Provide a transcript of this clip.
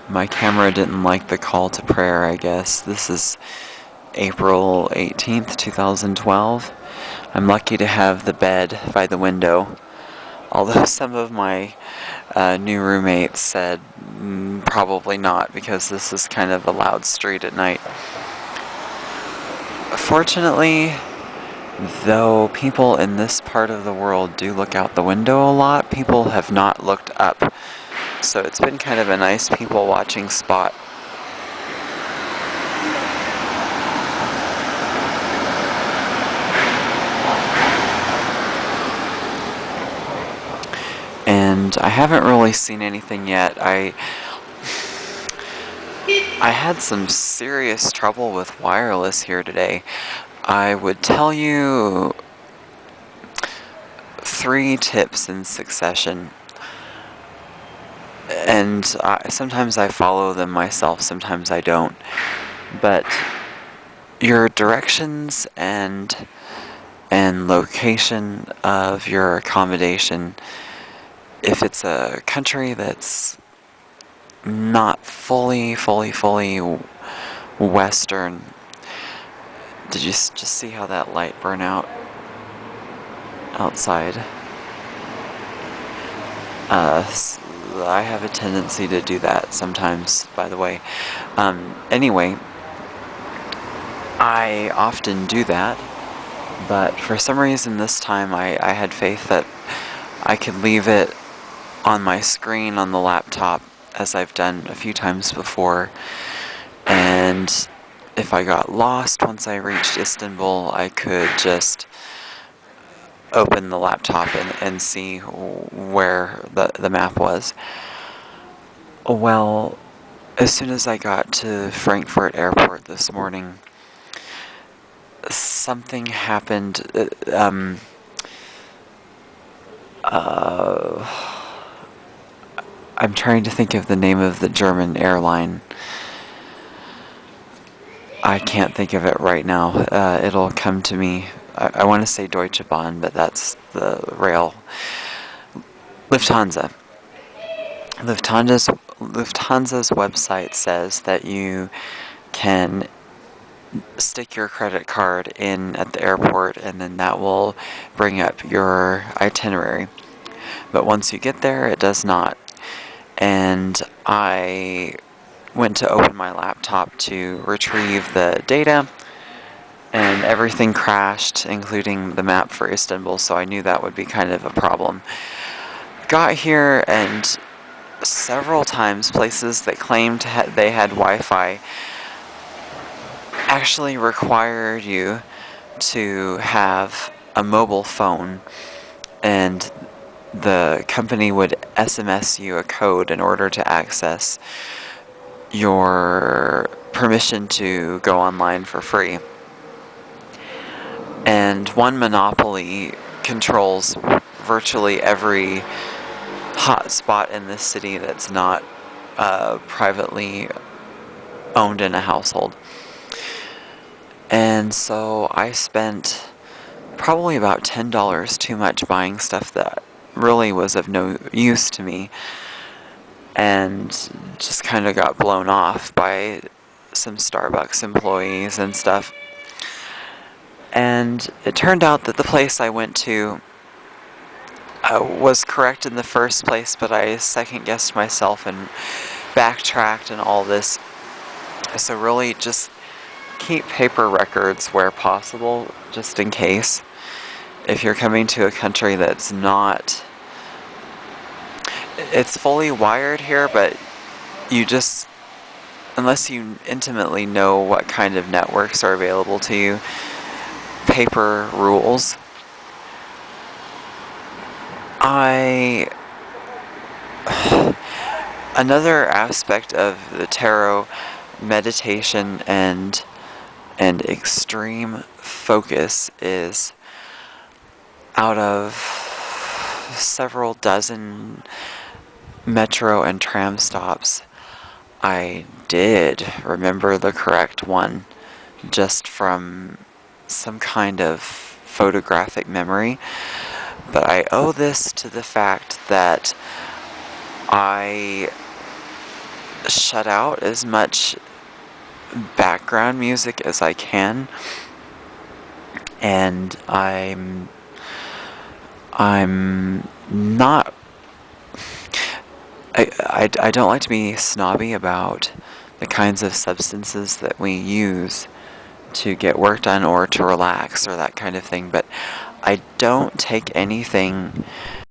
My camera didn't like the call to prayer, I guess. This is April 18th, 2012. I'm lucky to have the bed by the window, although some of my new roommates said probably not, because this is kind of a loud street at night. Fortunately, though people in this part of the world do look out the window a lot, people have not looked up. So it's been kind of a nice people watching spot. And I haven't really seen anything yet. I had some serious trouble with wireless here today. I would tell you 3 tips in succession. And sometimes I follow them myself, sometimes I don't. But your directions and location of your accommodation, if it's a country that's not fully Western. Did you just see how that light burned out outside? I have a tendency to do that sometimes, by the way. Anyway, I often do that, but for some reason this time I had faith that I could leave it on my screen on the laptop, as I've done a few times before, and if I got lost once I reached Istanbul, I could just open the laptop and see where the map was. Well, as soon as I got to Frankfurt Airport this morning, something happened. I'm trying to think of the name of the German airline. I can't think of it right now. It'll come to me. I want to say Deutsche Bahn, but that's the rail. Lufthansa. Lufthansa's website says that you can stick your credit card in at the airport, and then that will bring up your itinerary. But once you get there, it does not. And I went to open my laptop to retrieve the data, and everything crashed, including the map for Istanbul, so I knew that would be kind of a problem. Got here, and several times places that claimed they had Wi-Fi actually required you to have a mobile phone, and the company would SMS you a code in order to access your permission to go online for free. And one monopoly controls virtually every hotspot in this city that's not privately owned in a household. And so I spent probably about $10 too much buying stuff that really was of no use to me, and just kind of got blown off by some Starbucks employees and stuff. And it turned out that the place I went to was correct in the first place, but I second-guessed myself and backtracked and all this. So really just keep paper records where possible, just in case. If you're coming to a country that's not... It's fully wired here, but you just... Unless you intimately know what kind of networks are available to you, paper rules. Another aspect of the tarot meditation and extreme focus is, out of several dozen metro and tram stops, I did remember the correct one just from some kind of photographic memory. But I owe this to the fact that I shut out as much background music as I can, and I'm not I don't like to be snobby about the kinds of substances that we use to get work done or to relax or that kind of thing, but I don't take anything